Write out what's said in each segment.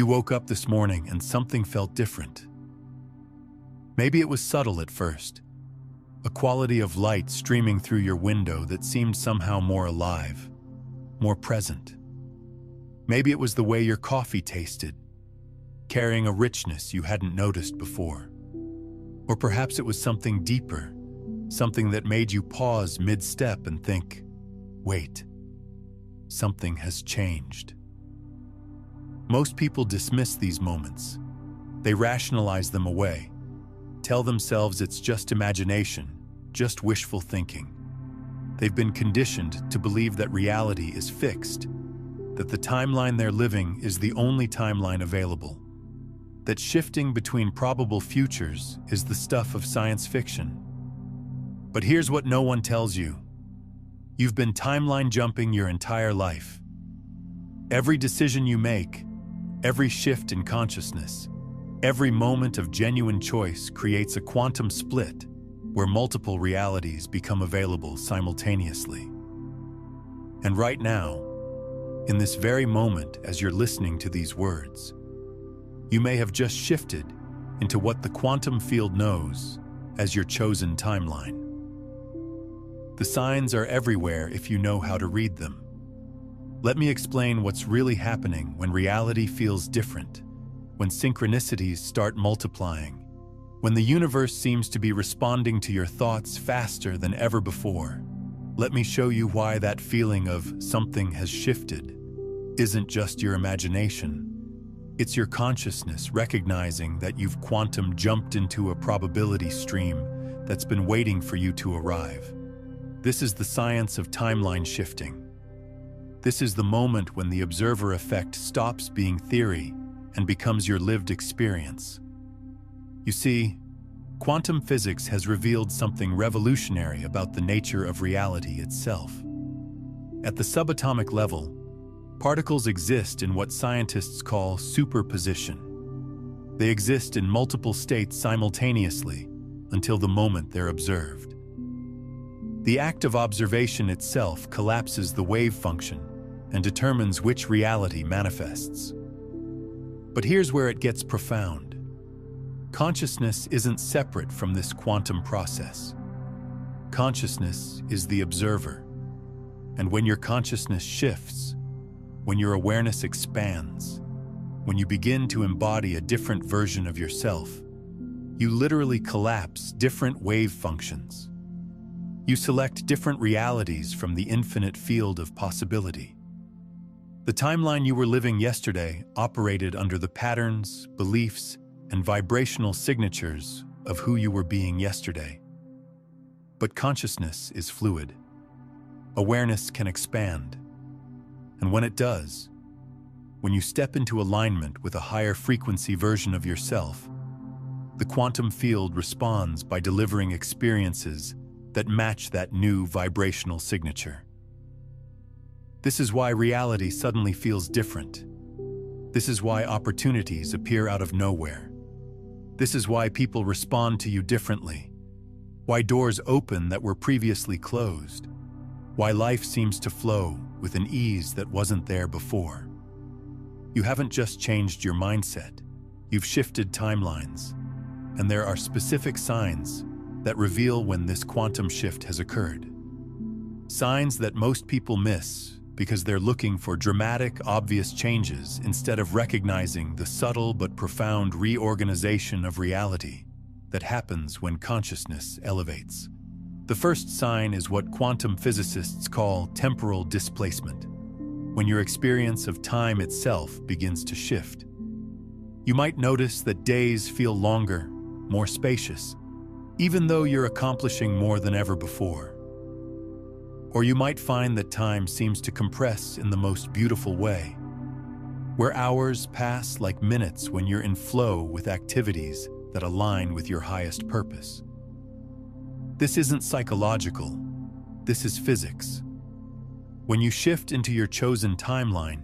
You woke up this morning and something felt different. Maybe it was subtle at first, a quality of light streaming through your window that seemed somehow more alive, more present. Maybe it was the way your coffee tasted, carrying a richness you hadn't noticed before. Or perhaps it was something deeper, something that made you pause mid-step and think, wait, something has changed. Most people dismiss these moments. They rationalize them away, tell themselves it's just imagination, just wishful thinking. They've been conditioned to believe that reality is fixed, that the timeline they're living is the only timeline available, that shifting between probable futures is the stuff of science fiction. But here's what no one tells you. You've been timeline jumping your entire life. Every decision you make, every shift in consciousness, every moment of genuine choice creates a quantum split where multiple realities become available simultaneously. And right now, in this very moment as you're listening to these words, you may have just shifted into what the quantum field knows as your chosen timeline. The signs are everywhere if you know how to read them. Let me explain what's really happening when reality feels different, when synchronicities start multiplying, when the universe seems to be responding to your thoughts faster than ever before. Let me show you why that feeling of something has shifted isn't just your imagination. It's your consciousness recognizing that you've quantum jumped into a probability stream that's been waiting for you to arrive. This is the science of timeline shifting. This is the moment when the observer effect stops being theory and becomes your lived experience. You see, quantum physics has revealed something revolutionary about the nature of reality itself. At the subatomic level, particles exist in what scientists call superposition. They exist in multiple states simultaneously until the moment they're observed. The act of observation itself collapses the wave function and determines which reality manifests. But here's where it gets profound. Consciousness isn't separate from this quantum process. Consciousness is the observer. And when your consciousness shifts, when your awareness expands, when you begin to embody a different version of yourself, you literally collapse different wave functions. You select different realities from the infinite field of possibility. The timeline you were living yesterday operated under the patterns, beliefs, and vibrational signatures of who you were being yesterday. But consciousness is fluid. Awareness can expand. And when it does, when you step into alignment with a higher frequency version of yourself, the quantum field responds by delivering experiences that match that new vibrational signature. This is why reality suddenly feels different. This is why opportunities appear out of nowhere. This is why people respond to you differently. Why doors open that were previously closed. Why life seems to flow with an ease that wasn't there before. You haven't just changed your mindset, you've shifted timelines. And there are specific signs that reveal when this quantum shift has occurred. Signs that most people miss because they're looking for dramatic, obvious changes instead of recognizing the subtle but profound reorganization of reality that happens when consciousness elevates. The first sign is what quantum physicists call temporal displacement, when your experience of time itself begins to shift. You might notice that days feel longer, more spacious, even though you're accomplishing more than ever before. Or you might find that time seems to compress in the most beautiful way, where hours pass like minutes when you're in flow with activities that align with your highest purpose. This isn't psychological, this is physics. When you shift into your chosen timeline,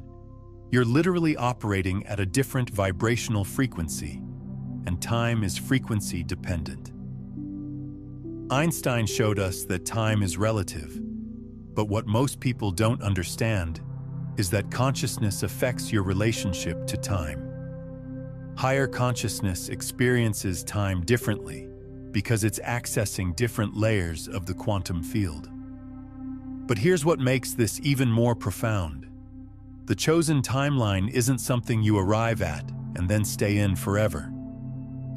you're literally operating at a different vibrational frequency, and time is frequency dependent. Einstein showed us that time is relative, but what most people don't understand is that consciousness affects your relationship to time. Higher consciousness experiences time differently because it's accessing different layers of the quantum field. But here's what makes this even more profound. The chosen timeline isn't something you arrive at and then stay in forever.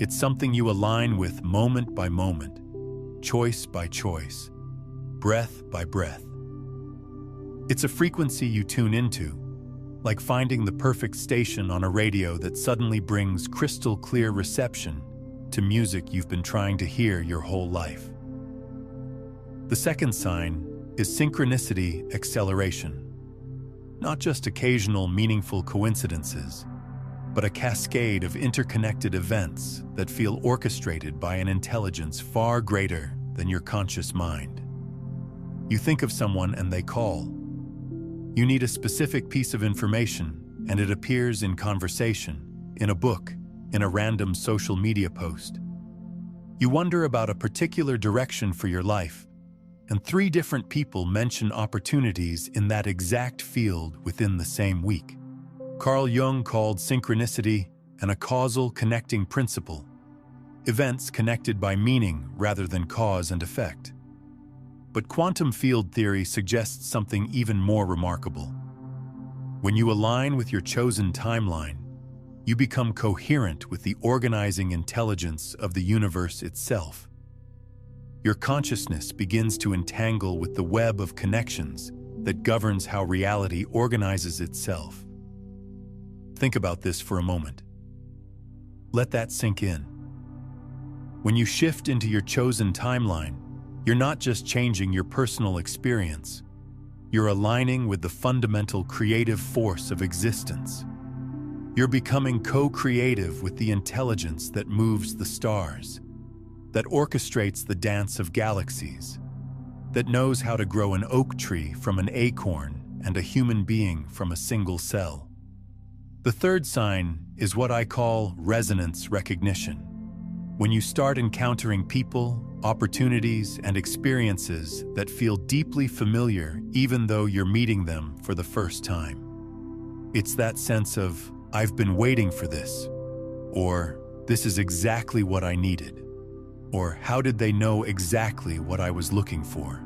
It's something you align with moment by moment, choice by choice, breath by breath. It's a frequency you tune into, like finding the perfect station on a radio that suddenly brings crystal clear reception to music you've been trying to hear your whole life. The second sign is synchronicity acceleration. Not just occasional meaningful coincidences, but a cascade of interconnected events that feel orchestrated by an intelligence far greater than your conscious mind. You think of someone and they call. You need a specific piece of information, and it appears in conversation, in a book, in a random social media post. You wonder about a particular direction for your life, and 3 different people mention opportunities in that exact field within the same week. Carl Jung called synchronicity a causal connecting principle, events connected by meaning rather than cause and effect. But quantum field theory suggests something even more remarkable. When you align with your chosen timeline, you become coherent with the organizing intelligence of the universe itself. Your consciousness begins to entangle with the web of connections that governs how reality organizes itself. Think about this for a moment. Let that sink in. When you shift into your chosen timeline, you're not just changing your personal experience, you're aligning with the fundamental creative force of existence. You're becoming co-creative with the intelligence that moves the stars, that orchestrates the dance of galaxies, that knows how to grow an oak tree from an acorn and a human being from a single cell. The third sign is what I call resonance recognition. When you start encountering people, opportunities, and experiences that feel deeply familiar even though you're meeting them for the first time. It's that sense of, I've been waiting for this, or this is exactly what I needed, or how did they know exactly what I was looking for?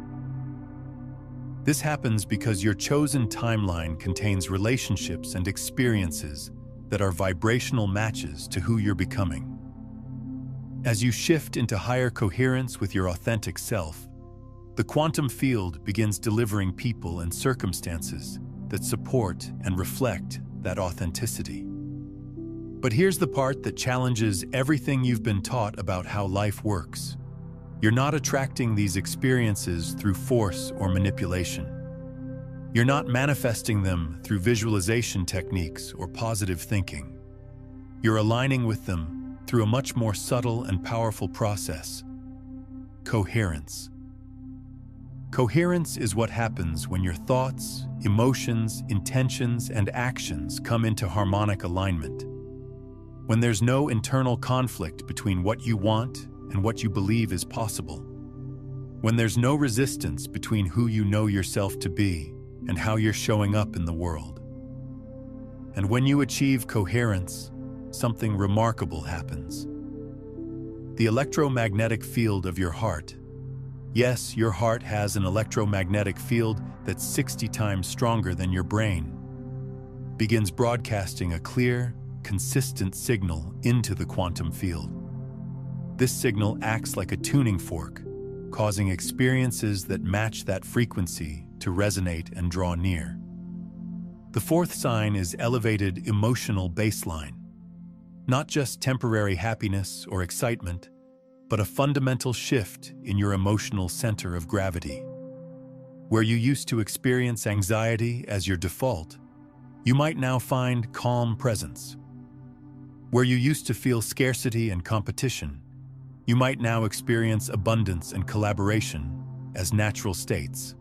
This happens because your chosen timeline contains relationships and experiences that are vibrational matches to who you're becoming. As you shift into higher coherence with your authentic self, the quantum field begins delivering people and circumstances that support and reflect that authenticity. But here's the part that challenges everything you've been taught about how life works. You're not attracting these experiences through force or manipulation. You're not manifesting them through visualization techniques or positive thinking. You're aligning with them through a much more subtle and powerful process: coherence. Coherence is what happens when your thoughts, emotions, intentions, and actions come into harmonic alignment. When there's no internal conflict between what you want and what you believe is possible. When there's no resistance between who you know yourself to be and how you're showing up in the world. And when you achieve coherence, something remarkable happens. The electromagnetic field of your heart. Yes, your heart has an electromagnetic field that's 60 times stronger than your brain, begins broadcasting a clear, consistent signal into the quantum field. This signal acts like a tuning fork, causing experiences that match that frequency to resonate and draw near. The fourth sign is elevated emotional baseline. Not just temporary happiness or excitement, but a fundamental shift in your emotional center of gravity. Where you used to experience anxiety as your default, you might now find calm presence. Where you used to feel scarcity and competition, you might now experience abundance and collaboration as natural states.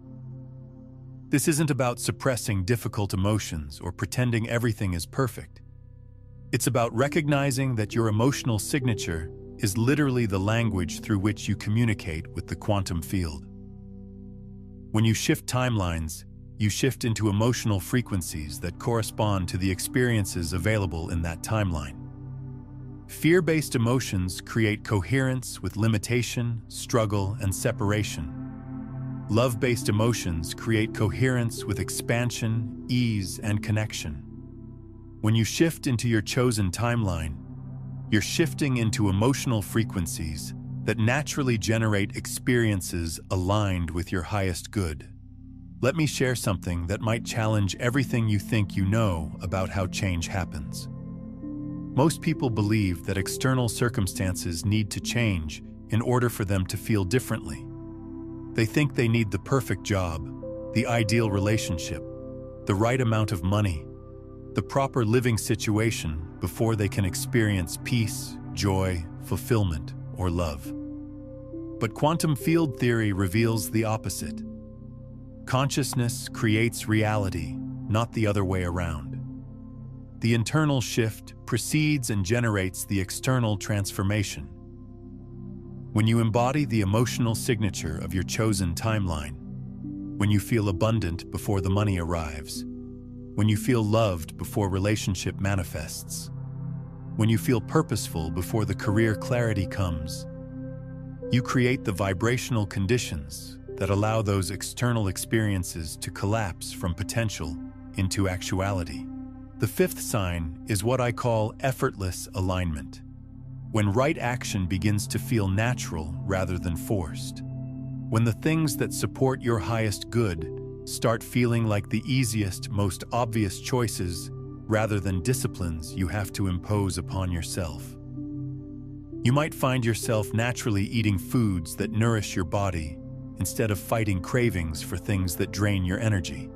This isn't about suppressing difficult emotions or pretending everything is perfect. It's about recognizing that your emotional signature is literally the language through which you communicate with the quantum field. When you shift timelines, you shift into emotional frequencies that correspond to the experiences available in that timeline. Fear-based emotions create coherence with limitation, struggle, and separation. Love-based emotions create coherence with expansion, ease, and connection. When you shift into your chosen timeline, you're shifting into emotional frequencies that naturally generate experiences aligned with your highest good. Let me share something that might challenge everything you think you know about how change happens. Most people believe that external circumstances need to change in order for them to feel differently. They think they need the perfect job, the ideal relationship, the right amount of money, the proper living situation before they can experience peace, joy, fulfillment, or love. But quantum field theory reveals the opposite. Consciousness creates reality, not the other way around. The internal shift precedes and generates the external transformation. When you embody the emotional signature of your chosen timeline, when you feel abundant before the money arrives, when you feel loved before relationship manifests, when you feel purposeful before the career clarity comes, you create the vibrational conditions that allow those external experiences to collapse from potential into actuality. The fifth sign is what I call effortless alignment, when right action begins to feel natural rather than forced, when the things that support your highest good start feeling like the easiest, most obvious choices rather than disciplines you have to impose upon yourself. You might find yourself naturally eating foods that nourish your body instead of fighting cravings for things that drain your energy.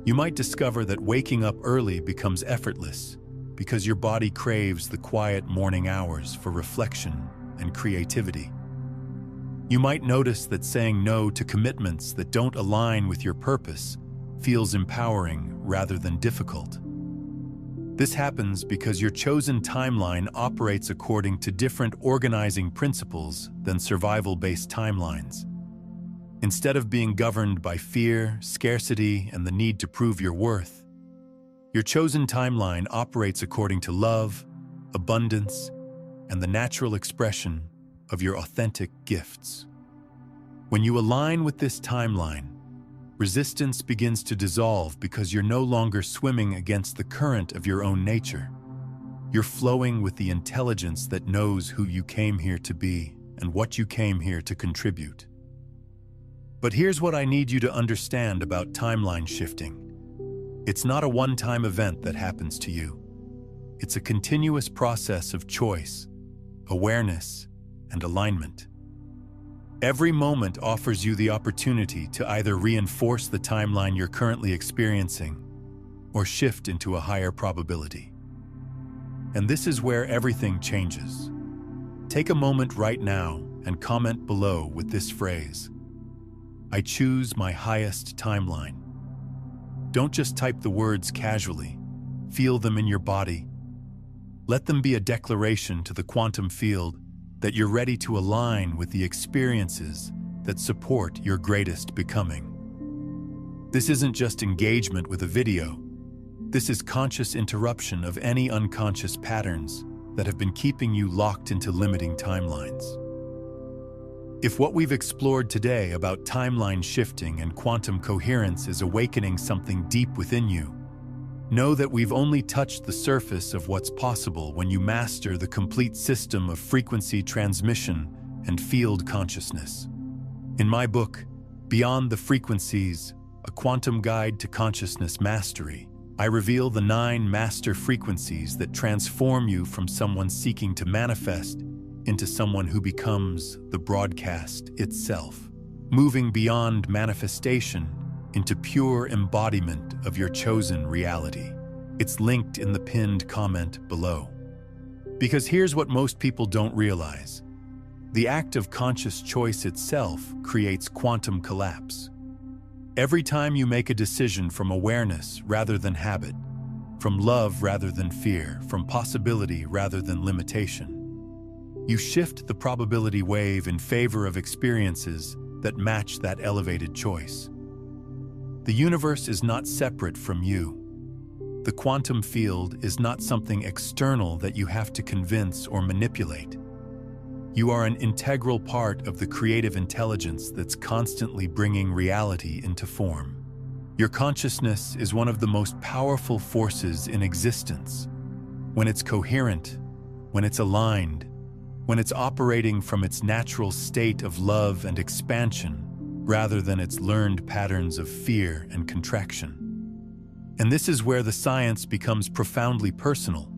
You might discover that waking up early becomes effortless because your body craves the quiet morning hours for reflection and creativity. You might notice that saying no to commitments that don't align with your purpose feels empowering rather than difficult. This happens because your chosen timeline operates according to different organizing principles than survival-based timelines. Instead of being governed by fear, scarcity, and the need to prove your worth, your chosen timeline operates according to love, abundance, and the natural expression of your authentic gifts. When you align with this timeline, resistance begins to dissolve because you're no longer swimming against the current of your own nature. You're flowing with the intelligence that knows who you came here to be and what you came here to contribute. But here's what I need you to understand about timeline shifting. It's not a one-time event that happens to you. It's a continuous process of choice, awareness, and alignment. Every moment offers you the opportunity to either reinforce the timeline you're currently experiencing or shift into a higher probability. And this is where everything changes. Take a moment right now and comment below with this phrase: I choose my highest timeline. Don't just type the words casually. Feel them in your body. Let them be a declaration to the quantum field that you're ready to align with the experiences that support your greatest becoming. This isn't just engagement with a video. This is conscious interruption of any unconscious patterns that have been keeping you locked into limiting timelines. If what we've explored today about timeline shifting and quantum coherence is awakening something deep within you, know that we've only touched the surface of what's possible when you master the complete system of frequency transmission and field consciousness. In my book, Beyond the Frequencies, A Quantum Guide to Consciousness Mastery, I reveal the 9 master frequencies that transform you from someone seeking to manifest into someone who becomes the broadcast itself, moving beyond manifestation into pure embodiment of your chosen reality. It's linked in the pinned comment below. Because here's what most people don't realize. The act of conscious choice itself creates quantum collapse. Every time you make a decision from awareness rather than habit, from love rather than fear, from possibility rather than limitation, you shift the probability wave in favor of experiences that match that elevated choice. The universe is not separate from you. The quantum field is not something external that you have to convince or manipulate. You are an integral part of the creative intelligence that's constantly bringing reality into form. Your consciousness is one of the most powerful forces in existence. When it's coherent, when it's aligned, when it's operating from its natural state of love and expansion, rather than its learned patterns of fear and contraction. And this is where the science becomes profoundly personal.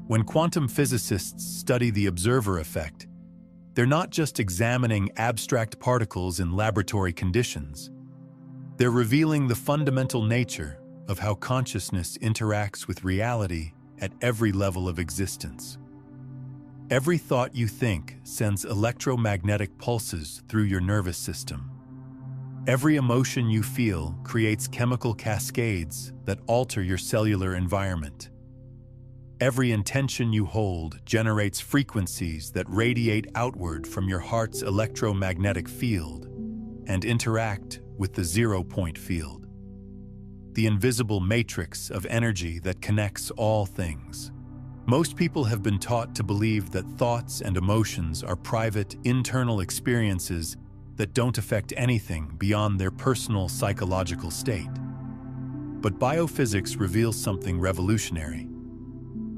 When quantum physicists study the observer effect, they're not just examining abstract particles in laboratory conditions. They're revealing the fundamental nature of how consciousness interacts with reality at every level of existence. Every thought you think sends electromagnetic pulses through your nervous system. Every emotion you feel creates chemical cascades that alter your cellular environment. Every intention you hold generates frequencies that radiate outward from your heart's electromagnetic field and interact with the zero-point field, the invisible matrix of energy that connects all things. Most people have been taught to believe that thoughts and emotions are private, internal experiences that don't affect anything beyond their personal psychological state. But biophysics reveals something revolutionary.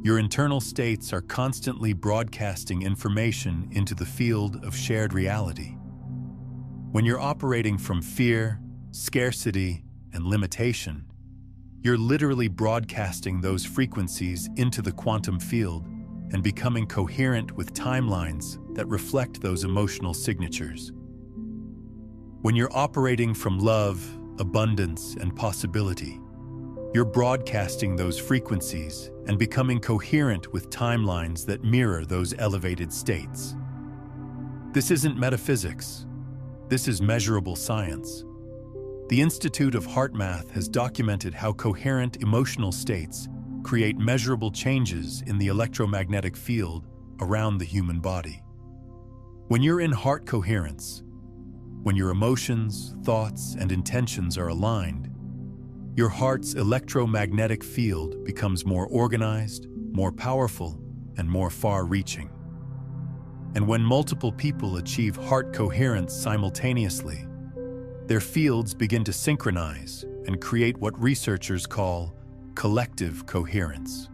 Your internal states are constantly broadcasting information into the field of shared reality. When you're operating from fear, scarcity, and limitation, you're literally broadcasting those frequencies into the quantum field and becoming coherent with timelines that reflect those emotional signatures. When you're operating from love, abundance, and possibility, you're broadcasting those frequencies and becoming coherent with timelines that mirror those elevated states. This isn't metaphysics. This is measurable science. The Institute of Heart Math has documented how coherent emotional states create measurable changes in the electromagnetic field around the human body. When you're in heart coherence, when your emotions, thoughts, and intentions are aligned, your heart's electromagnetic field becomes more organized, more powerful, and more far-reaching. And when multiple people achieve heart coherence simultaneously, their fields begin to synchronize and create what researchers call collective coherence.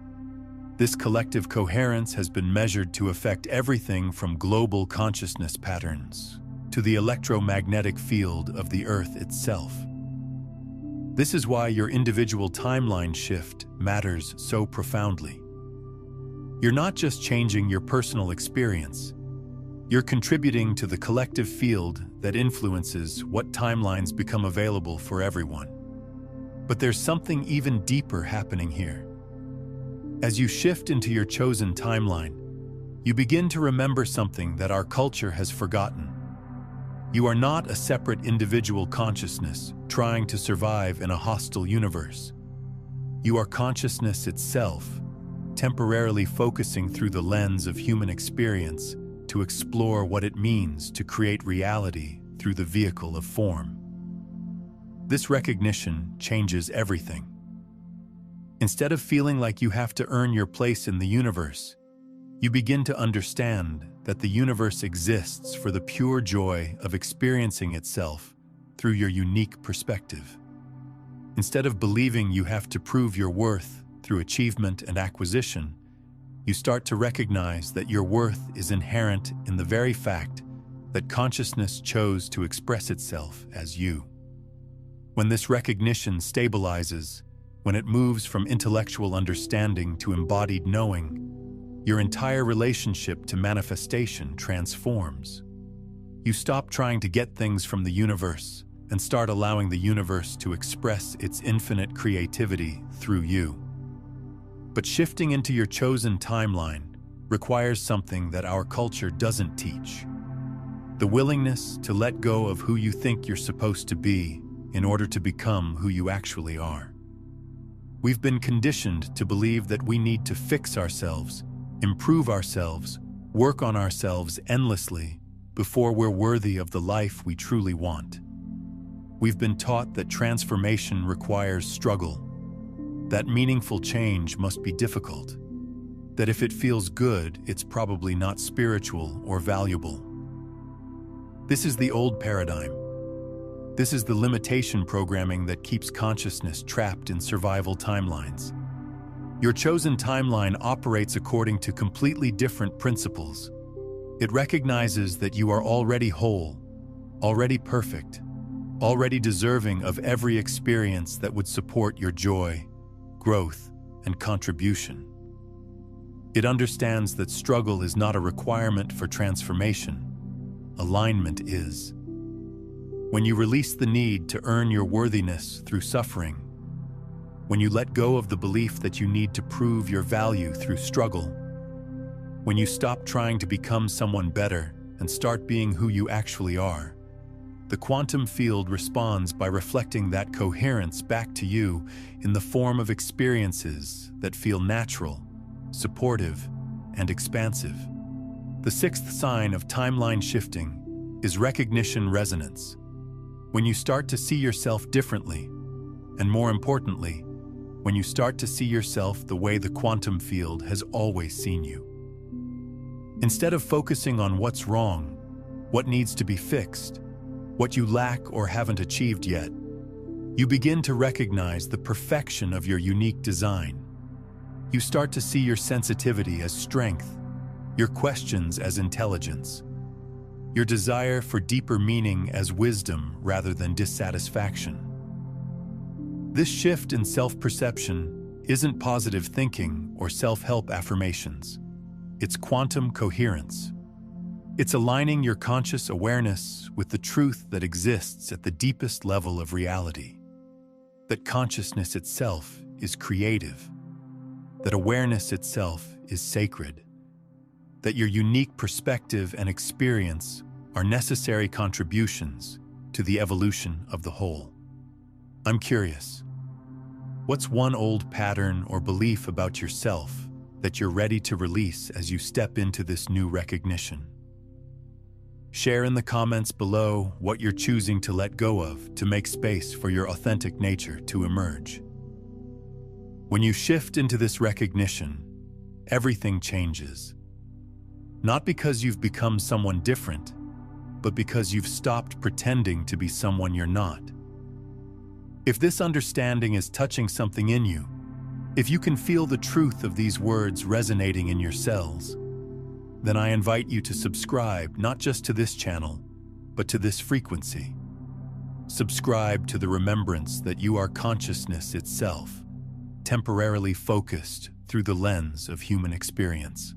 This collective coherence has been measured to affect everything from global consciousness patterns to the electromagnetic field of the Earth itself. This is why your individual timeline shift matters so profoundly. You're not just changing your personal experience, you're contributing to the collective field that influences what timelines become available for everyone. But there's something even deeper happening here. As you shift into your chosen timeline, you begin to remember something that our culture has forgotten. You are not a separate individual consciousness trying to survive in a hostile universe. You are consciousness itself, temporarily focusing through the lens of human experience to explore what it means to create reality through the vehicle of form. This recognition changes everything. Instead of feeling like you have to earn your place in the universe, you begin to understand that the universe exists for the pure joy of experiencing itself through your unique perspective. Instead of believing you have to prove your worth through achievement and acquisition, you start to recognize that your worth is inherent in the very fact that consciousness chose to express itself as you. When this recognition stabilizes, when it moves from intellectual understanding to embodied knowing, your entire relationship to manifestation transforms. You stop trying to get things from the universe and start allowing the universe to express its infinite creativity through you. But shifting into your chosen timeline requires something that our culture doesn't teach: the willingness to let go of who you think you're supposed to be in order to become who you actually are. We've been conditioned to believe that we need to fix ourselves, improve ourselves, work on ourselves endlessly before we're worthy of the life we truly want. We've been taught that transformation requires struggle, that meaningful change must be difficult, that if it feels good, it's probably not spiritual or valuable. This is the old paradigm. This is the limitation programming that keeps consciousness trapped in survival timelines. Your chosen timeline operates according to completely different principles. It recognizes that you are already whole, already perfect, already deserving of every experience that would support your joy, growth, and contribution. It understands that struggle is not a requirement for transformation. Alignment is. When you release the need to earn your worthiness through suffering, when you let go of the belief that you need to prove your value through struggle, when you stop trying to become someone better and start being who you actually are, the quantum field responds by reflecting that coherence back to you in the form of experiences that feel natural, supportive, and expansive. The sixth sign of timeline shifting is recognition resonance. When you start to see yourself differently, and more importantly, when you start to see yourself the way the quantum field has always seen you. Instead of focusing on what's wrong, what needs to be fixed, what you lack or haven't achieved yet, you begin to recognize the perfection of your unique design. You start to see your sensitivity as strength, your questions as intelligence, your desire for deeper meaning as wisdom rather than dissatisfaction. This shift in self-perception isn't positive thinking or self-help affirmations. It's quantum coherence. It's aligning your conscious awareness with the truth that exists at the deepest level of reality. That consciousness itself is creative. That awareness itself is sacred. That your unique perspective and experience are necessary contributions to the evolution of the whole. I'm curious. What's one old pattern or belief about yourself that you're ready to release as you step into this new recognition? Share in the comments below what you're choosing to let go of to make space for your authentic nature to emerge. When you shift into this recognition, everything changes. Not because you've become someone different, but because you've stopped pretending to be someone you're not. If this understanding is touching something in you, if you can feel the truth of these words resonating in your cells, then I invite you to subscribe not just to this channel, but to this frequency. Subscribe to the remembrance that you are consciousness itself, temporarily focused through the lens of human experience.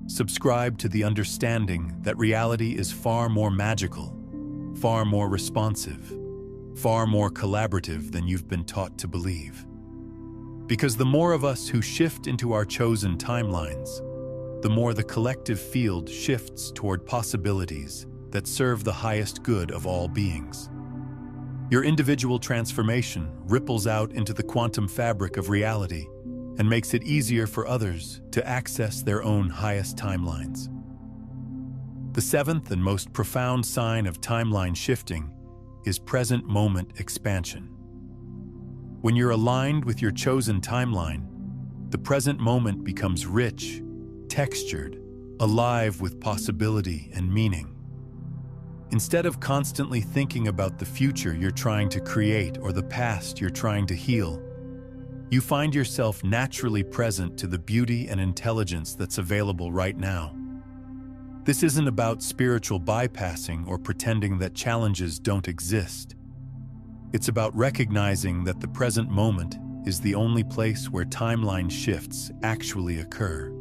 Subscribe to the understanding that reality is far more magical, far more responsive, far more collaborative than you've been taught to believe. Because the more of us who shift into our chosen timelines, the more the collective field shifts toward possibilities that serve the highest good of all beings. Your individual transformation ripples out into the quantum fabric of reality and makes it easier for others to access their own highest timelines. The seventh and most profound sign of timeline shifting is present moment expansion. When you're aligned with your chosen timeline, the present moment becomes rich, textured, alive with possibility and meaning. Instead of constantly thinking about the future you're trying to create or the past you're trying to heal, you find yourself naturally present to the beauty and intelligence that's available right now. This isn't about spiritual bypassing or pretending that challenges don't exist. It's about recognizing that the present moment is the only place where timeline shifts actually occur.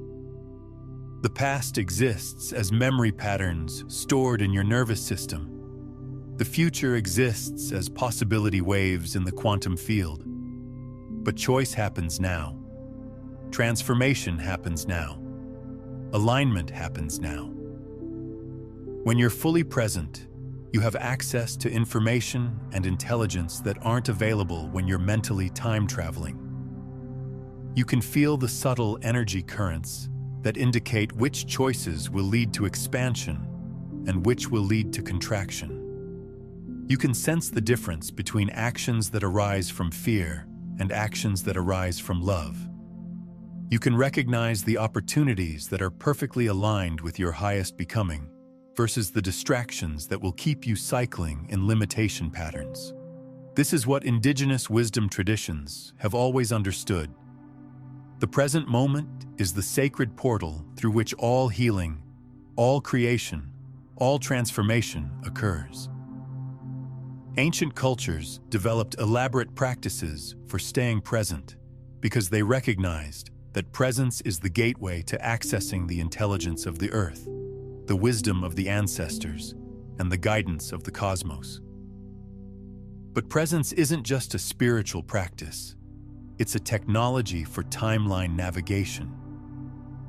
The past exists as memory patterns stored in your nervous system. The future exists as possibility waves in the quantum field. But choice happens now. Transformation happens now. Alignment happens now. When you're fully present, you have access to information and intelligence that aren't available when you're mentally time traveling. You can feel the subtle energy currents that indicate which choices will lead to expansion and which will lead to contraction. You can sense the difference between actions that arise from fear and actions that arise from love. You can recognize the opportunities that are perfectly aligned with your highest becoming versus the distractions that will keep you cycling in limitation patterns. This is what indigenous wisdom traditions have always understood. The present moment is the sacred portal through which all healing, all creation, all transformation occurs. Ancient cultures developed elaborate practices for staying present because they recognized that presence is the gateway to accessing the intelligence of the earth, the wisdom of the ancestors, and the guidance of the cosmos. But presence isn't just a spiritual practice. It's a technology for timeline navigation.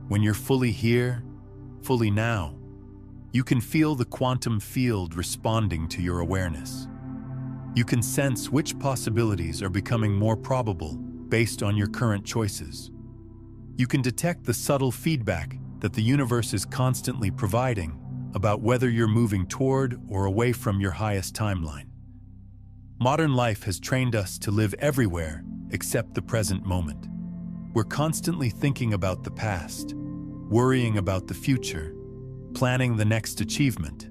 When you're fully here, fully now, you can feel the quantum field responding to your awareness. You can sense which possibilities are becoming more probable based on your current choices. You can detect the subtle feedback that the universe is constantly providing about whether you're moving toward or away from your highest timeline. Modern life has trained us to live everywhere except the present moment. We're constantly thinking about the past, worrying about the future, planning the next achievement,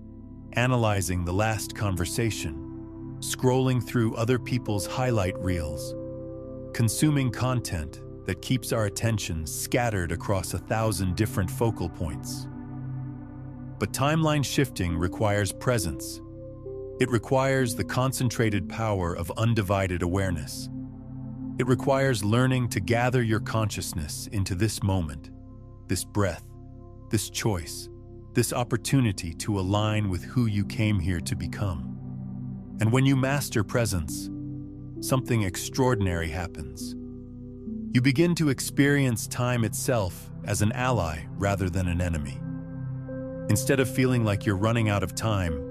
analyzing the last conversation, scrolling through other people's highlight reels, consuming content that keeps our attention scattered across 1,000 different focal points. But timeline shifting requires presence. It requires the concentrated power of undivided awareness. It requires learning to gather your consciousness into this moment, this breath, this choice, this opportunity to align with who you came here to become. And when you master presence, something extraordinary happens. You begin to experience time itself as an ally rather than an enemy. Instead of feeling like you're running out of time,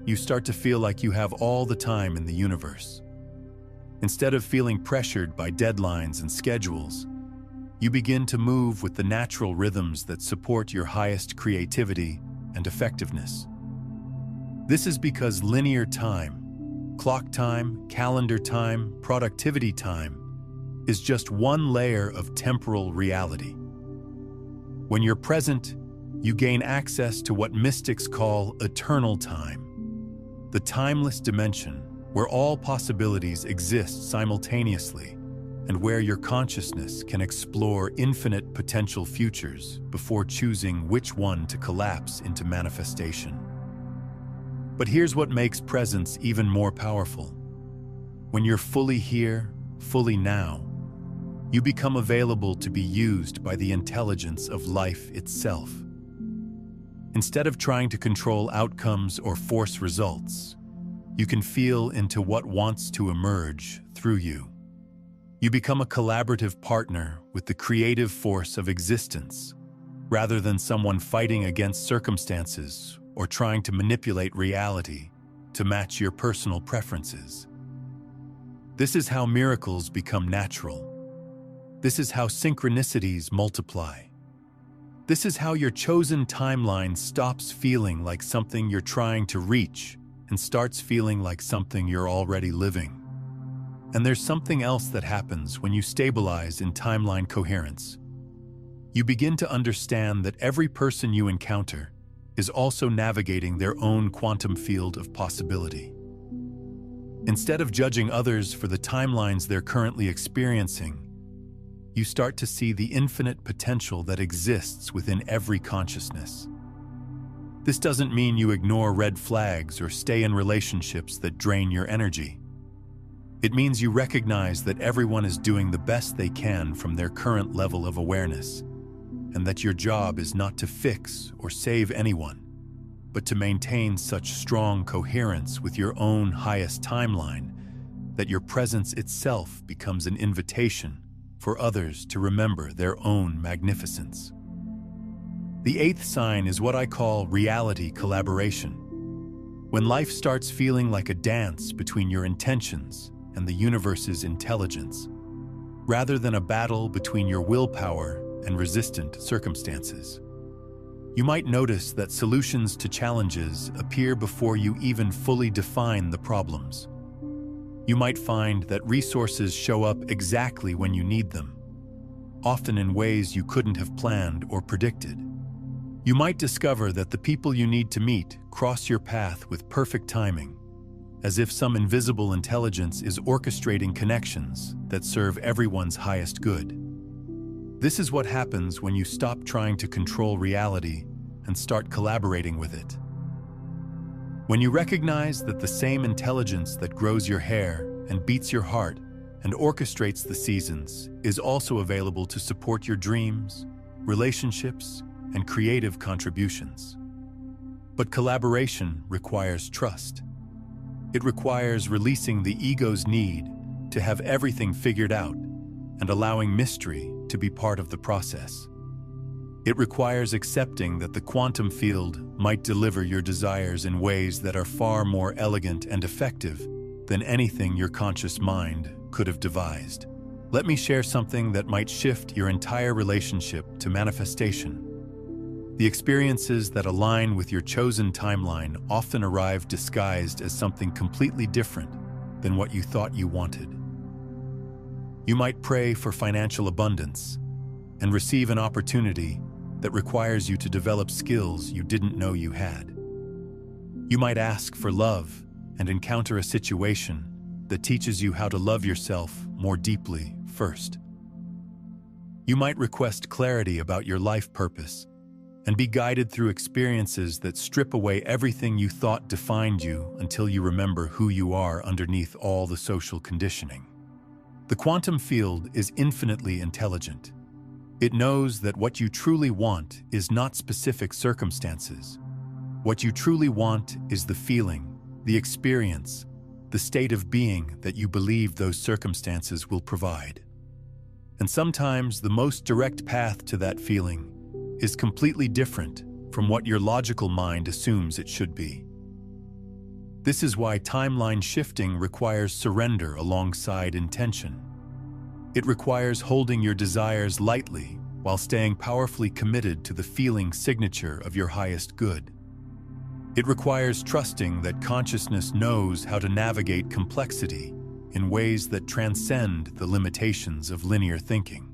you start to feel like you have all the time in the universe. Instead of feeling pressured by deadlines and schedules, you begin to move with the natural rhythms that support your highest creativity and effectiveness. This is because linear time, clock time, calendar time, productivity time, is just one layer of temporal reality. When you're present, you gain access to what mystics call eternal time, the timeless dimension where all possibilities exist simultaneously and where your consciousness can explore infinite potential futures before choosing which one to collapse into manifestation. But here's what makes presence even more powerful. When you're fully here, fully now, you become available to be used by the intelligence of life itself. Instead of trying to control outcomes or force results, you can feel into what wants to emerge through you. You become a collaborative partner with the creative force of existence, rather than someone fighting against circumstances or trying to manipulate reality to match your personal preferences. This is how miracles become natural. This is how synchronicities multiply. This is how your chosen timeline stops feeling like something you're trying to reach and starts feeling like something you're already living. And there's something else that happens when you stabilize in timeline coherence. You begin to understand that every person you encounter is also navigating their own quantum field of possibility. Instead of judging others for the timelines they're currently experiencing, you start to see the infinite potential that exists within every consciousness. This doesn't mean you ignore red flags or stay in relationships that drain your energy. It means you recognize that everyone is doing the best they can from their current level of awareness, and that your job is not to fix or save anyone, but to maintain such strong coherence with your own highest timeline that your presence itself becomes an invitation for others to remember their own magnificence. The eighth sign is what I call reality collaboration. When life starts feeling like a dance between your intentions and the universe's intelligence, rather than a battle between your willpower and resistant circumstances. You might notice that solutions to challenges appear before you even fully define the problems. You might find that resources show up exactly when you need them, often in ways you couldn't have planned or predicted. You might discover that the people you need to meet cross your path with perfect timing, as if some invisible intelligence is orchestrating connections that serve everyone's highest good. This is what happens when you stop trying to control reality and start collaborating with it. When you recognize that the same intelligence that grows your hair and beats your heart and orchestrates the seasons is also available to support your dreams, relationships, and creative contributions. But collaboration requires trust. It requires releasing the ego's need to have everything figured out and allowing mystery to be part of the process. It requires accepting that the quantum field might deliver your desires in ways that are far more elegant and effective than anything your conscious mind could have devised. Let me share something that might shift your entire relationship to manifestation. The experiences that align with your chosen timeline often arrive disguised as something completely different than what you thought you wanted. You might pray for financial abundance and receive an opportunity that requires you to develop skills you didn't know you had. You might ask for love and encounter a situation that teaches you how to love yourself more deeply first. You might request clarity about your life purpose and be guided through experiences that strip away everything you thought defined you until you remember who you are underneath all the social conditioning. The quantum field is infinitely intelligent. It knows that what you truly want is not specific circumstances. What you truly want is the feeling, the experience, the state of being that you believe those circumstances will provide. And sometimes the most direct path to that feeling is completely different from what your logical mind assumes it should be. This is why timeline shifting requires surrender alongside intention. It requires holding your desires lightly while staying powerfully committed to the feeling signature of your highest good. It requires trusting that consciousness knows how to navigate complexity in ways that transcend the limitations of linear thinking.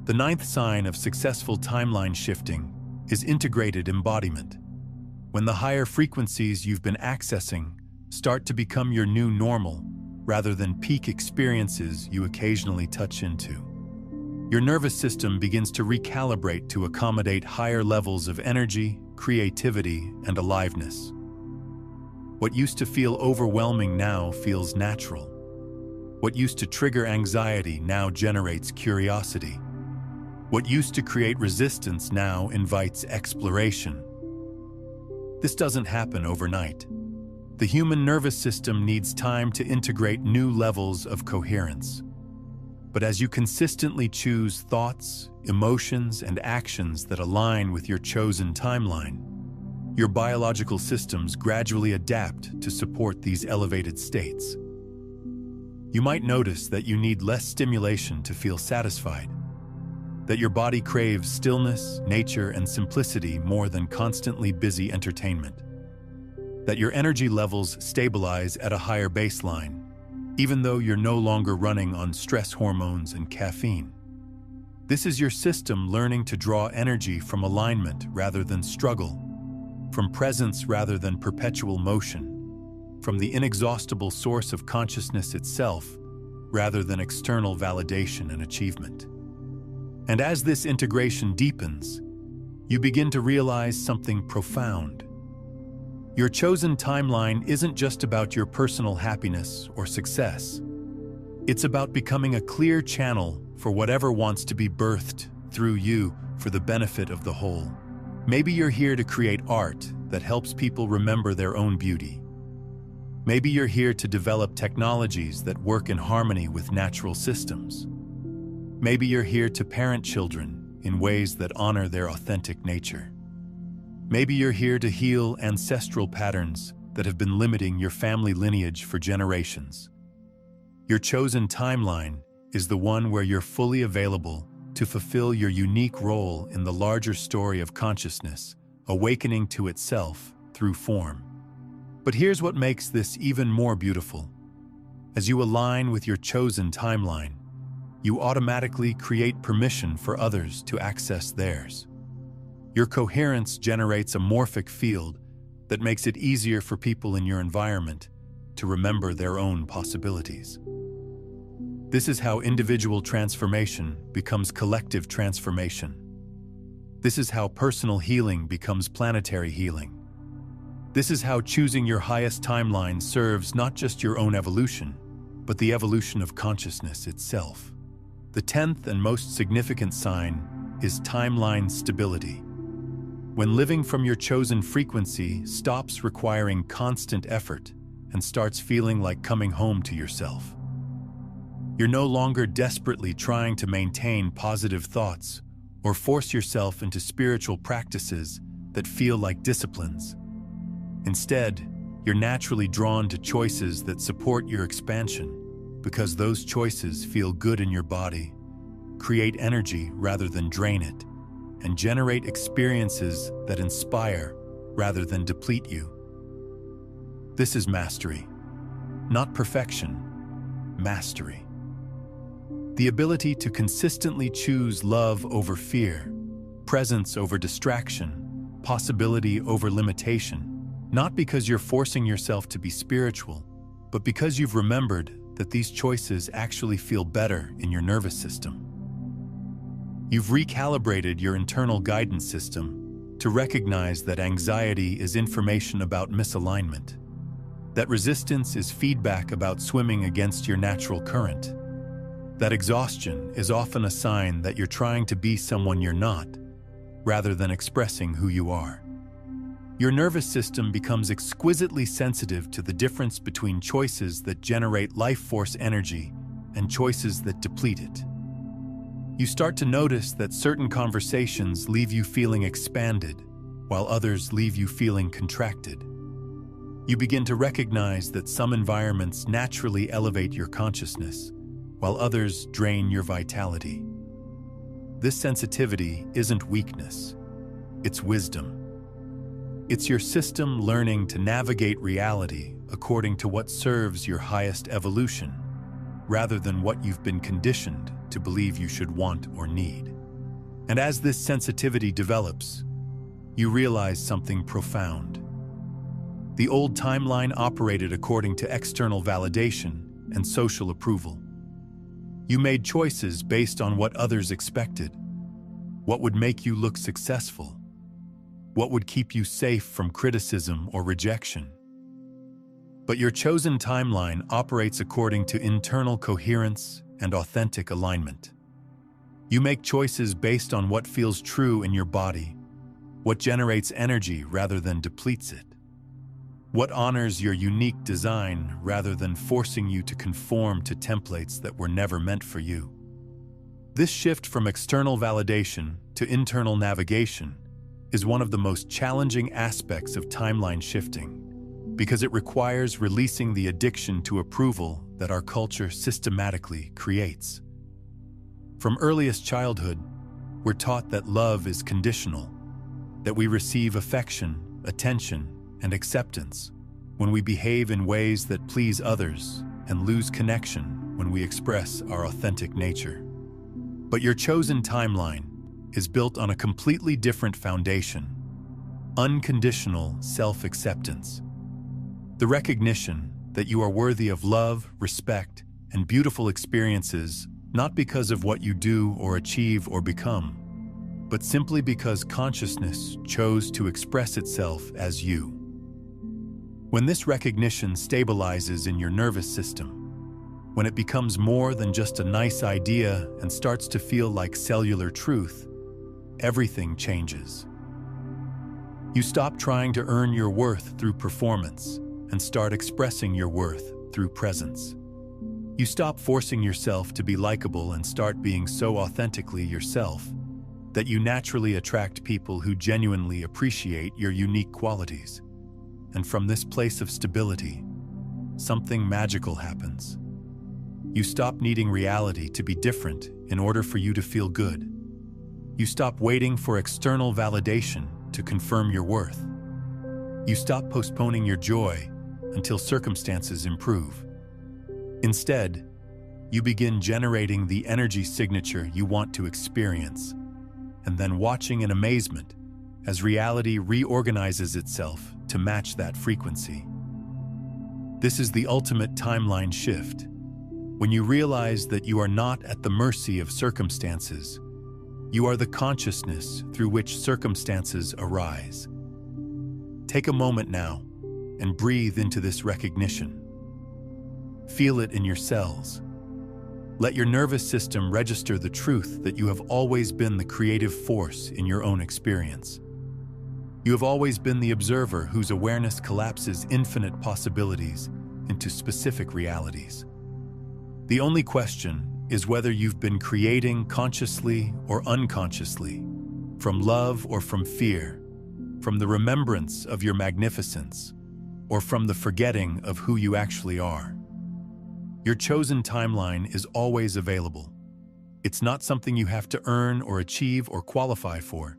The ninth sign of successful timeline shifting is integrated embodiment. When the higher frequencies you've been accessing start to become your new normal, rather than peak experiences you occasionally touch into. Your nervous system begins to recalibrate to accommodate higher levels of energy, creativity, and aliveness. What used to feel overwhelming now feels natural. What used to trigger anxiety now generates curiosity. What used to create resistance now invites exploration. This doesn't happen overnight. The human nervous system needs time to integrate new levels of coherence. But as you consistently choose thoughts, emotions, and actions that align with your chosen timeline, your biological systems gradually adapt to support these elevated states. You might notice that you need less stimulation to feel satisfied, that your body craves stillness, nature, and simplicity more than constantly busy entertainment, that your energy levels stabilize at a higher baseline, even though you're no longer running on stress hormones and caffeine. This is your system learning to draw energy from alignment rather than struggle, from presence rather than perpetual motion, from the inexhaustible source of consciousness itself rather than external validation and achievement. And as this integration deepens, you begin to realize something profound. Your chosen timeline isn't just about your personal happiness or success. It's about becoming a clear channel for whatever wants to be birthed through you for the benefit of the whole. Maybe you're here to create art that helps people remember their own beauty. Maybe you're here to develop technologies that work in harmony with natural systems. Maybe you're here to parent children in ways that honor their authentic nature. Maybe you're here to heal ancestral patterns that have been limiting your family lineage for generations. Your chosen timeline is the one where you're fully available to fulfill your unique role in the larger story of consciousness, awakening to itself through form. But here's what makes this even more beautiful. As you align with your chosen timeline, you automatically create permission for others to access theirs. Your coherence generates a morphic field that makes it easier for people in your environment to remember their own possibilities. This is how individual transformation becomes collective transformation. This is how personal healing becomes planetary healing. This is how choosing your highest timeline serves not just your own evolution, but the evolution of consciousness itself. The 10th and most significant sign is timeline stability. When living from your chosen frequency stops requiring constant effort and starts feeling like coming home to yourself. You're no longer desperately trying to maintain positive thoughts or force yourself into spiritual practices that feel like disciplines. Instead, you're naturally drawn to choices that support your expansion because those choices feel good in your body, create energy rather than drain it, and generate experiences that inspire rather than deplete you. This is mastery, not perfection, mastery. The ability to consistently choose love over fear, presence over distraction, possibility over limitation, not because you're forcing yourself to be spiritual, but because you've remembered that these choices actually feel better in your nervous system. You've recalibrated your internal guidance system to recognize that anxiety is information about misalignment, that resistance is feedback about swimming against your natural current, that exhaustion is often a sign that you're trying to be someone you're not, rather than expressing who you are. Your nervous system becomes exquisitely sensitive to the difference between choices that generate life force energy and choices that deplete it. You start to notice that certain conversations leave you feeling expanded, while others leave you feeling contracted. You begin to recognize that some environments naturally elevate your consciousness, while others drain your vitality. This sensitivity isn't weakness, it's wisdom. It's your system learning to navigate reality according to what serves your highest evolution, rather than what you've been conditioned to believe you should want or need. And as this sensitivity develops, you realize something profound. The old timeline operated according to external validation and social approval. You made choices based on what others expected, what would make you look successful, what would keep you safe from criticism or rejection. But your chosen timeline operates according to internal coherence and authentic alignment. You make choices based on what feels true in your body, what generates energy rather than depletes it, what honors your unique design rather than forcing you to conform to templates that were never meant for you. This shift from external validation to internal navigation is one of the most challenging aspects of timeline shifting, because it requires releasing the addiction to approval that our culture systematically creates. From earliest childhood, we're taught that love is conditional, that we receive affection, attention, and acceptance when we behave in ways that please others and lose connection when we express our authentic nature. But your chosen timeline is built on a completely different foundation: unconditional self-acceptance. The recognition that you are worthy of love, respect, and beautiful experiences not because of what you do or achieve or become, but simply because consciousness chose to express itself as you. When this recognition stabilizes in your nervous system, when it becomes more than just a nice idea and starts to feel like cellular truth, everything changes. You stop trying to earn your worth through performance and start expressing your worth through presence. You stop forcing yourself to be likable and start being so authentically yourself that you naturally attract people who genuinely appreciate your unique qualities. And from this place of stability, something magical happens. You stop needing reality to be different in order for you to feel good. You stop waiting for external validation to confirm your worth. You stop postponing your joy until circumstances improve. Instead, you begin generating the energy signature you want to experience, and then watching in amazement as reality reorganizes itself to match that frequency. This is the ultimate timeline shift, when you realize that you are not at the mercy of circumstances. You are the consciousness through which circumstances arise. Take a moment now and breathe into this recognition. Feel it in your cells. Let your nervous system register the truth that you have always been the creative force in your own experience. You have always been the observer whose awareness collapses infinite possibilities into specific realities. The only question is whether you've been creating consciously or unconsciously, from love or from fear, from the remembrance of your magnificence, or from the forgetting of who you actually are. Your chosen timeline is always available. It's not something you have to earn or achieve or qualify for.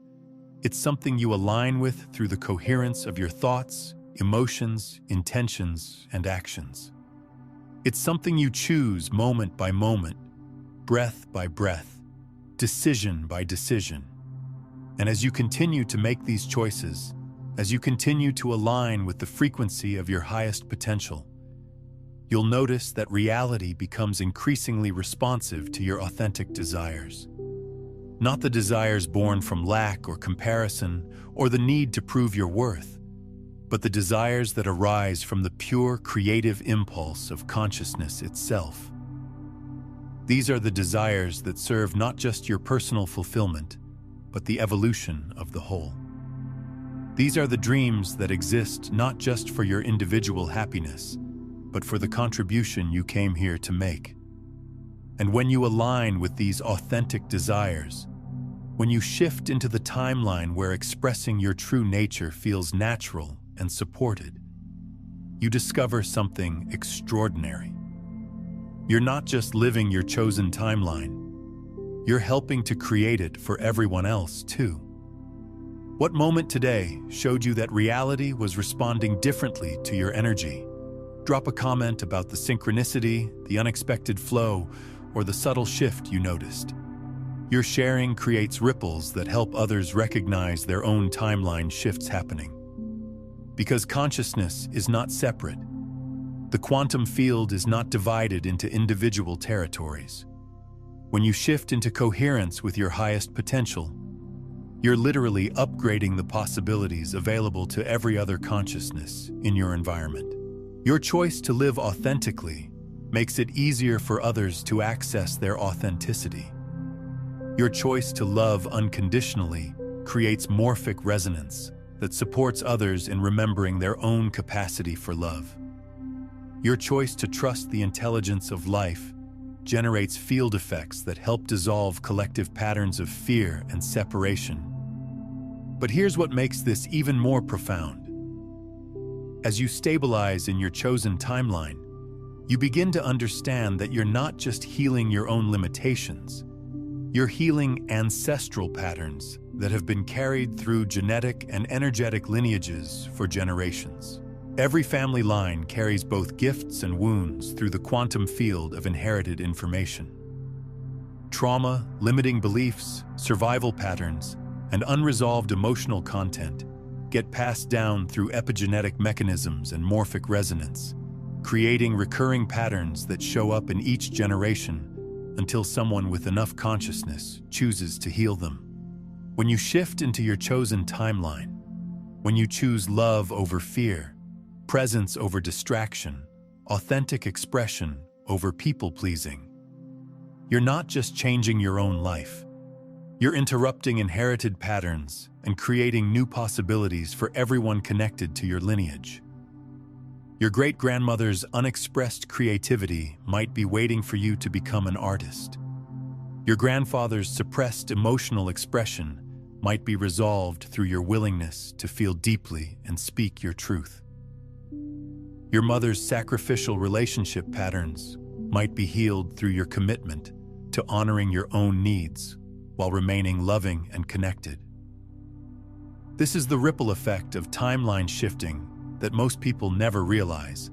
It's something you align with through the coherence of your thoughts, emotions, intentions, and actions. It's something you choose moment by moment, breath by breath, decision by decision. And as you continue to make these choices, as you continue to align with the frequency of your highest potential, you'll notice that reality becomes increasingly responsive to your authentic desires. Not the desires born from lack or comparison or the need to prove your worth, but the desires that arise from the pure creative impulse of consciousness itself. These are the desires that serve not just your personal fulfillment, but the evolution of the whole. These are the dreams that exist not just for your individual happiness, but for the contribution you came here to make. And when you align with these authentic desires, when you shift into the timeline where expressing your true nature feels natural and supported, you discover something extraordinary. You're not just living your chosen timeline, you're helping to create it for everyone else too. What moment today showed you that reality was responding differently to your energy? Drop a comment about the synchronicity, the unexpected flow, or the subtle shift you noticed. Your sharing creates ripples that help others recognize their own timeline shifts happening. Because consciousness is not separate, the quantum field is not divided into individual territories. When you shift into coherence with your highest potential, you're literally upgrading the possibilities available to every other consciousness in your environment. Your choice to live authentically makes it easier for others to access their authenticity. Your choice to love unconditionally creates morphic resonance that supports others in remembering their own capacity for love. Your choice to trust the intelligence of life generates field effects that help dissolve collective patterns of fear and separation. But here's what makes this even more profound. As you stabilize in your chosen timeline, you begin to understand that you're not just healing your own limitations, you're healing ancestral patterns that have been carried through genetic and energetic lineages for generations. Every family line carries both gifts and wounds through the quantum field of inherited information. Trauma, limiting beliefs, survival patterns, and unresolved emotional content get passed down through epigenetic mechanisms and morphic resonance, creating recurring patterns that show up in each generation until someone with enough consciousness chooses to heal them. When you shift into your chosen timeline, when you choose love over fear, presence over distraction, authentic expression over people-pleasing, you're not just changing your own life. You're interrupting inherited patterns and creating new possibilities for everyone connected to your lineage. Your great-grandmother's unexpressed creativity might be waiting for you to become an artist. Your grandfather's suppressed emotional expression might be resolved through your willingness to feel deeply and speak your truth. Your mother's sacrificial relationship patterns might be healed through your commitment to honoring your own needs while remaining loving and connected. This is the ripple effect of timeline shifting that most people never realize.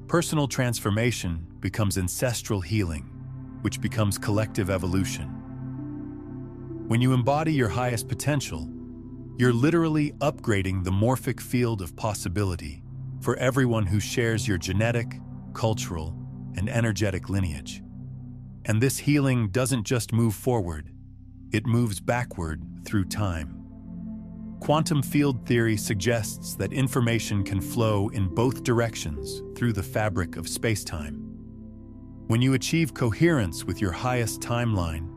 Personal transformation becomes ancestral healing, which becomes collective evolution. When you embody your highest potential, you're literally upgrading the morphic field of possibility for everyone who shares your genetic, cultural, and energetic lineage. And this healing doesn't just move forward, it moves backward through time. Quantum field theory suggests that information can flow in both directions through the fabric of space-time. When you achieve coherence with your highest timeline,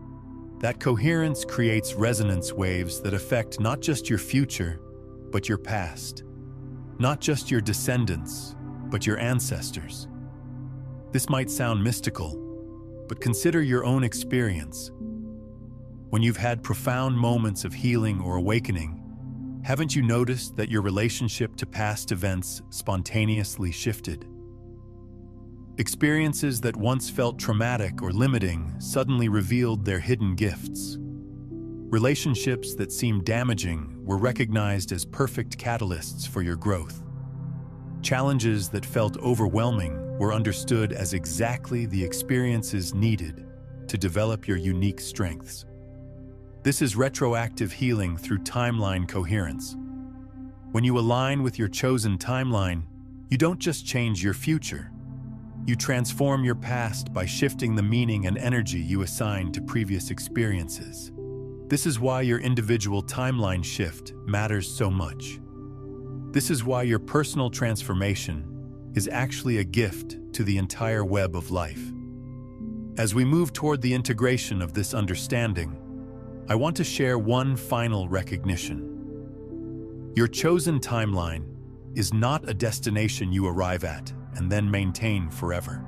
that coherence creates resonance waves that affect not just your future, but your past. Not just your descendants, but your ancestors. This might sound mystical, but consider your own experience. When you've had profound moments of healing or awakening, haven't you noticed that your relationship to past events spontaneously shifted? Experiences that once felt traumatic or limiting suddenly revealed their hidden gifts. Relationships that seemed damaging were recognized as perfect catalysts for your growth. Challenges that felt overwhelming were understood as exactly the experiences needed to develop your unique strengths. This is retroactive healing through timeline coherence. When you align with your chosen timeline, you don't just change your future. You transform your past by shifting the meaning and energy you assign to previous experiences. This is why your individual timeline shift matters so much. This is why your personal transformation is actually a gift to the entire web of life. As we move toward the integration of this understanding, I want to share one final recognition. Your chosen timeline is not a destination you arrive at and then maintain forever.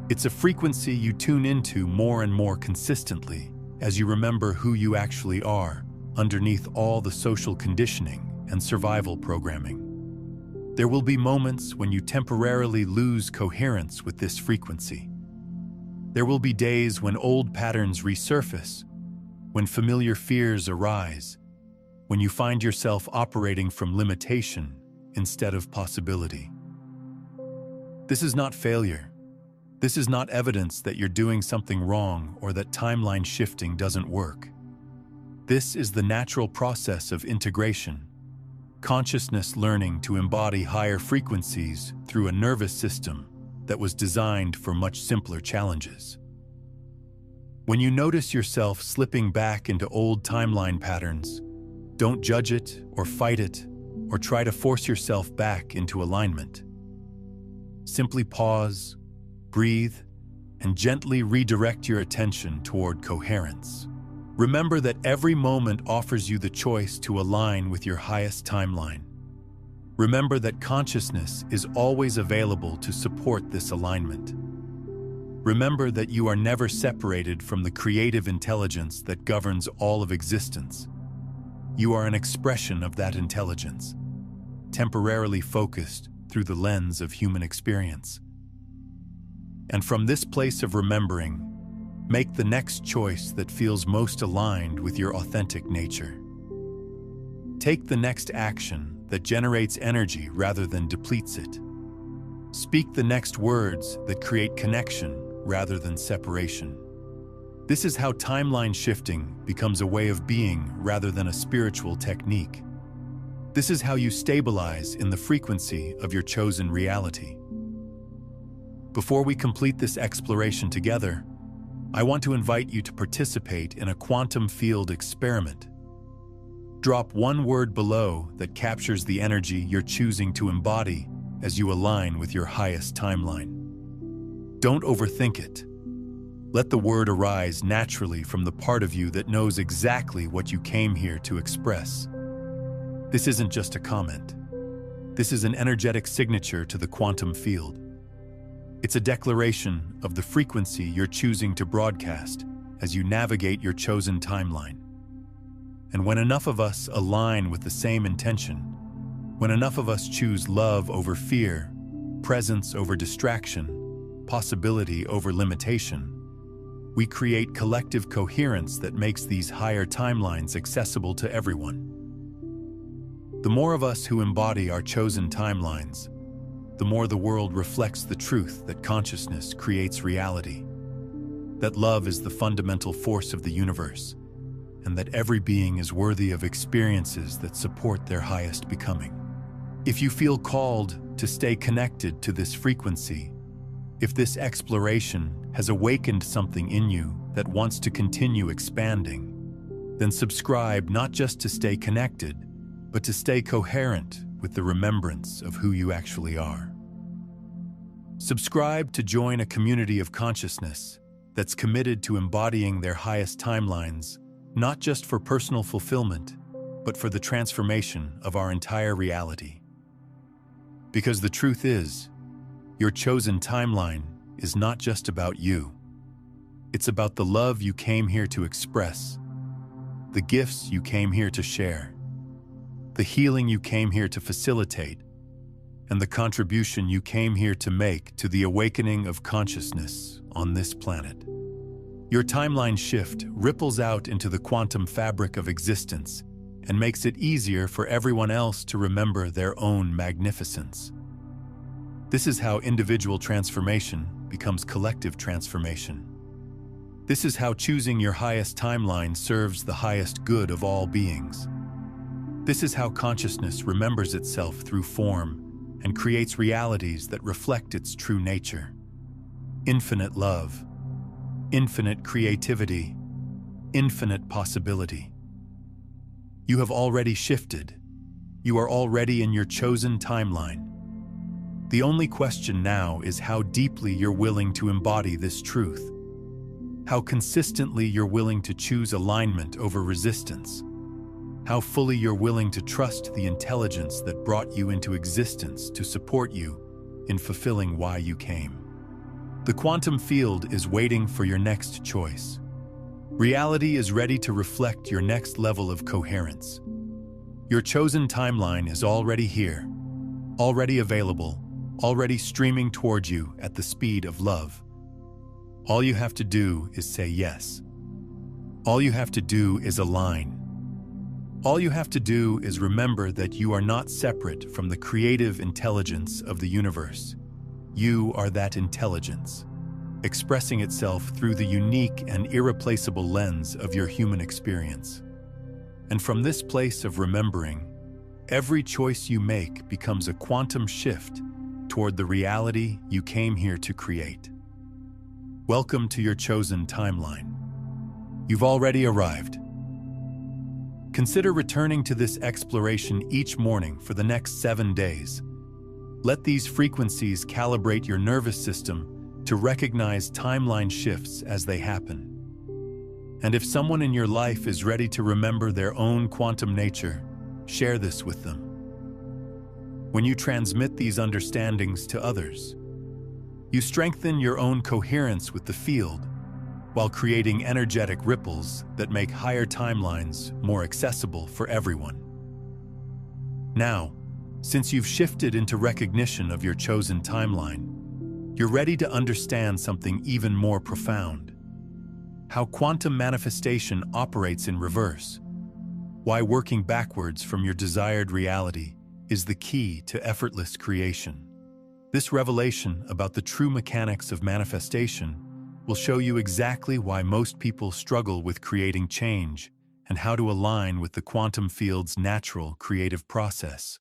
It's a frequency you tune into more and more consistently as you remember who you actually are underneath all the social conditioning and survival programming. There will be moments when you temporarily lose coherence with this frequency. There will be days when old patterns resurface, when familiar fears arise, when you find yourself operating from limitation instead of possibility. This is not failure. This is not evidence that you're doing something wrong or that timeline shifting doesn't work. This is the natural process of integration, consciousness learning to embody higher frequencies through a nervous system that was designed for much simpler challenges. When you notice yourself slipping back into old timeline patterns, don't judge it or fight it or try to force yourself back into alignment. Simply pause, breathe, and gently redirect your attention toward coherence. Remember that every moment offers you the choice to align with your highest timeline. Remember that consciousness is always available to support this alignment. Remember that you are never separated from the creative intelligence that governs all of existence. You are an expression of that intelligence, temporarily focused through the lens of human experience. And from this place of remembering, make the next choice that feels most aligned with your authentic nature. Take the next action that generates energy rather than depletes it. Speak the next words that create connection rather than separation. This is how timeline shifting becomes a way of being rather than a spiritual technique. This is how you stabilize in the frequency of your chosen reality. Before we complete this exploration together, I want to invite you to participate in a quantum field experiment. Drop one word below that captures the energy you're choosing to embody as you align with your highest timeline. Don't overthink it. Let the word arise naturally from the part of you that knows exactly what you came here to express. This isn't just a comment. This is an energetic signature to the quantum field. It's a declaration of the frequency you're choosing to broadcast as you navigate your chosen timeline. And when enough of us align with the same intention, when enough of us choose love over fear, presence over distraction, possibility over limitation, we create collective coherence that makes these higher timelines accessible to everyone. The more of us who embody our chosen timelines, the more the world reflects the truth that consciousness creates reality, that love is the fundamental force of the universe, and that every being is worthy of experiences that support their highest becoming. If you feel called to stay connected to this frequency, if this exploration has awakened something in you that wants to continue expanding, then subscribe not just to stay connected, but to stay coherent with the remembrance of who you actually are. Subscribe to join a community of consciousness that's committed to embodying their highest timelines, not just for personal fulfillment, but for the transformation of our entire reality. Because the truth is, your chosen timeline is not just about you. It's about the love you came here to express, the gifts you came here to share, the healing you came here to facilitate, and the contribution you came here to make to the awakening of consciousness on this planet. Your timeline shift ripples out into the quantum fabric of existence and makes it easier for everyone else to remember their own magnificence. This is how individual transformation becomes collective transformation. This is how choosing your highest timeline serves the highest good of all beings. This is how consciousness remembers itself through form and creates realities that reflect its true nature. Infinite love, infinite creativity, infinite possibility. You have already shifted. You are already in your chosen timeline. The only question now is how deeply you're willing to embody this truth, how consistently you're willing to choose alignment over resistance, how fully you're willing to trust the intelligence that brought you into existence to support you in fulfilling why you came. The quantum field is waiting for your next choice. Reality is ready to reflect your next level of coherence. Your chosen timeline is already here, already available, already streaming toward you at the speed of love. All you have to do is say yes. All you have to do is align. All you have to do is remember that you are not separate from the creative intelligence of the universe. You are that intelligence, expressing itself through the unique and irreplaceable lens of your human experience. And from this place of remembering, every choice you make becomes a quantum shift toward the reality you came here to create. Welcome to your chosen timeline. You've already arrived. Consider returning to this exploration each morning for the next 7 days. Let these frequencies calibrate your nervous system to recognize timeline shifts as they happen. And if someone in your life is ready to remember their own quantum nature, share this with them. When you transmit these understandings to others, you strengthen your own coherence with the field while creating energetic ripples that make higher timelines more accessible for everyone. Now, since you've shifted into recognition of your chosen timeline, you're ready to understand something even more profound: how quantum manifestation operates in reverse, why working backwards from your desired reality is the key to effortless creation. This revelation about the true mechanics of manifestation will show you exactly why most people struggle with creating change and how to align with the quantum field's natural creative process.